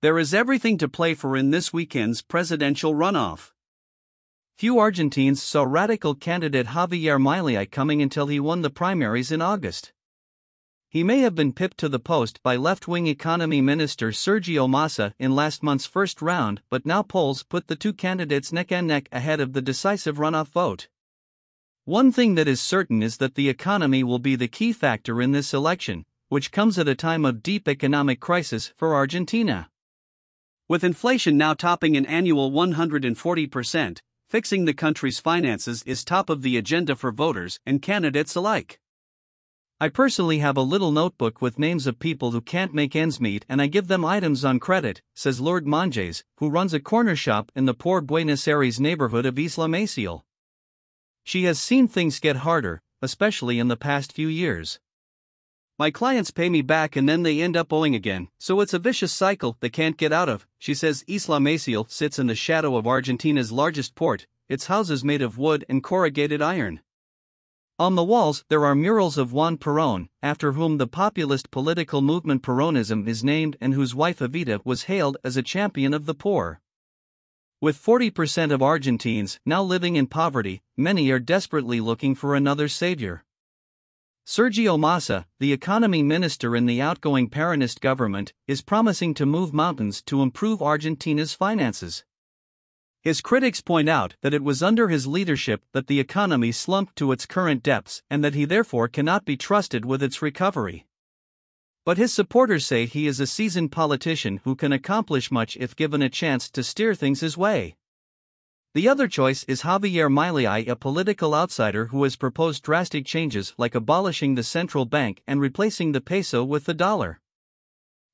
There is everything to play for in this weekend's presidential runoff. Few Argentines saw radical candidate Javier Milei coming until he won the primaries in August. He may have been pipped to the post by left-wing Economy Minister Sergio Massa in last month's first round, but now polls put the two candidates neck-and-neck ahead of the decisive runoff vote. One thing that is certain is that the economy will be the key factor in this election, which comes at a time of deep economic crisis for Argentina. With inflation now topping an annual 140%, fixing the country's finances is top of the agenda for voters and candidates alike. I personally have a little notebook with names of people who can't make ends meet and I give them items on credit, says Lourdes Monjes, who runs a corner shop in the poor Buenos Aires neighbourhood of Isla Maciel. She has seen things get harder, especially in the past few years. My clients pay me back and then they end up owing again, so it's a vicious cycle they can't get out of, she says. Isla Maciel sits in the shadow of Argentina's largest port, its houses made of wood and corrugated iron. On the walls there are murals of Juan Perón, after whom the populist political movement Peronism is named and whose wife Evita was hailed as a champion of the poor. With 40% of Argentines now living in poverty, many are desperately looking for another savior. Sergio Massa, the economy minister in the outgoing Peronist government, is promising to move mountains to improve Argentina's finances. His critics point out that it was under his leadership that the economy slumped to its current depths and that he therefore cannot be trusted with its recovery. But his supporters say he is a seasoned politician who can accomplish much if given a chance to steer things his way. The other choice is Javier Milei, a political outsider who has proposed drastic changes like abolishing the central bank and replacing the peso with the dollar.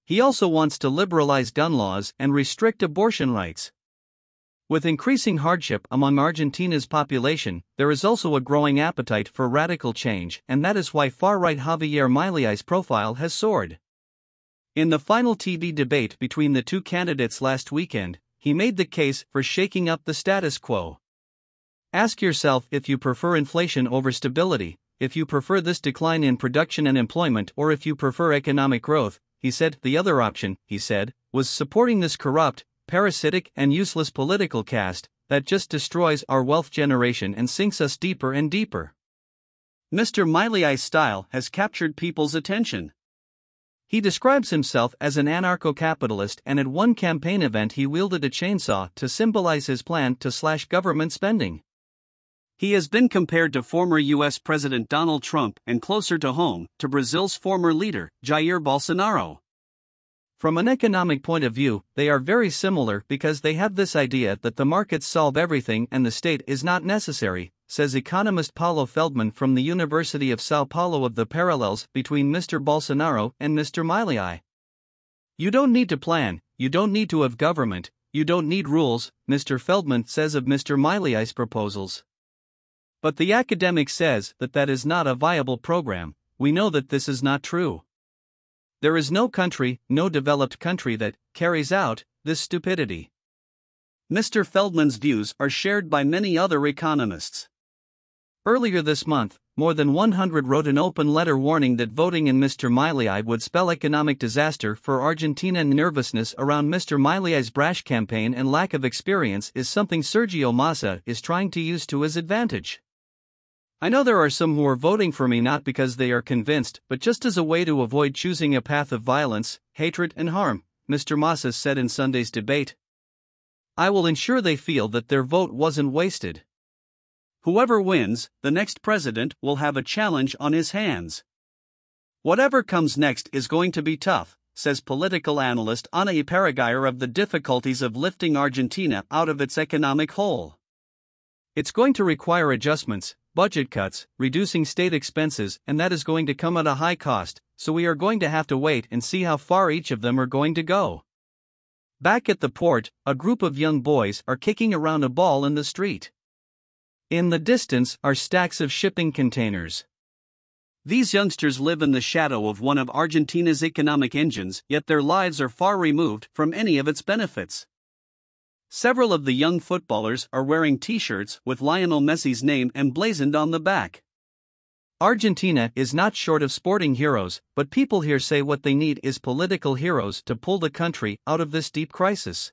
He also wants to liberalize gun laws and restrict abortion rights. With increasing hardship among Argentina's population, there is also a growing appetite for radical change, and that is why far-right Javier Milei's profile has soared. In the final TV debate between the two candidates last weekend, he made the case for shaking up the status quo. Ask yourself if you prefer inflation over stability, if you prefer this decline in production and employment, or if you prefer economic growth, he said. The other option, he said, was supporting this corrupt, parasitic and useless political caste that just destroys our wealth generation and sinks us deeper and deeper. Mr. Milei's style has captured people's attention. He describes himself as an anarcho-capitalist, and at one campaign event he wielded a chainsaw to symbolize his plan to slash government spending. He has been compared to former U.S. President Donald Trump and, closer to home, to Brazil's former leader, Jair Bolsonaro. From an economic point of view, they are very similar because they have this idea that the markets solve everything and the state is not necessary, says economist Paulo Feldman from the University of São Paulo. Of the parallels between Mr. Bolsonaro and Mr. Milei. You don't need to plan, you don't need to have government, you don't need rules, Mr. Feldman says of Mr. Milei's proposals. But the academic says that is not a viable program. We know that this is not true. There is no country, no developed country that carries out this stupidity. Mr. Feldman's views are shared by many other economists. Earlier this month, more than 100 wrote an open letter warning that voting in Mr. Milei would spell economic disaster for Argentina. Nervousness around Mr. Milei's brash campaign and lack of experience is something Sergio Massa is trying to use to his advantage. I know there are some who are voting for me not because they are convinced, but just as a way to avoid choosing a path of violence, hatred and harm, Mr. Massa said in Sunday's debate. I will ensure they feel that their vote wasn't wasted. Whoever wins, the next president will have a challenge on his hands. Whatever comes next is going to be tough, says political analyst Ana Iparraguirre of the difficulties of lifting Argentina out of its economic hole. It's going to require adjustments, budget cuts, reducing state expenses, and that is going to come at a high cost, so we are going to have to wait and see how far each of them are going to go. Back at the port, a group of young boys are kicking around a ball in the street. In the distance are stacks of shipping containers. These youngsters live in the shadow of one of Argentina's economic engines, yet their lives are far removed from any of its benefits. Several of the young footballers are wearing t-shirts with Lionel Messi's name emblazoned on the back. Argentina is not short of sporting heroes, but people here say what they need is political heroes to pull the country out of this deep crisis.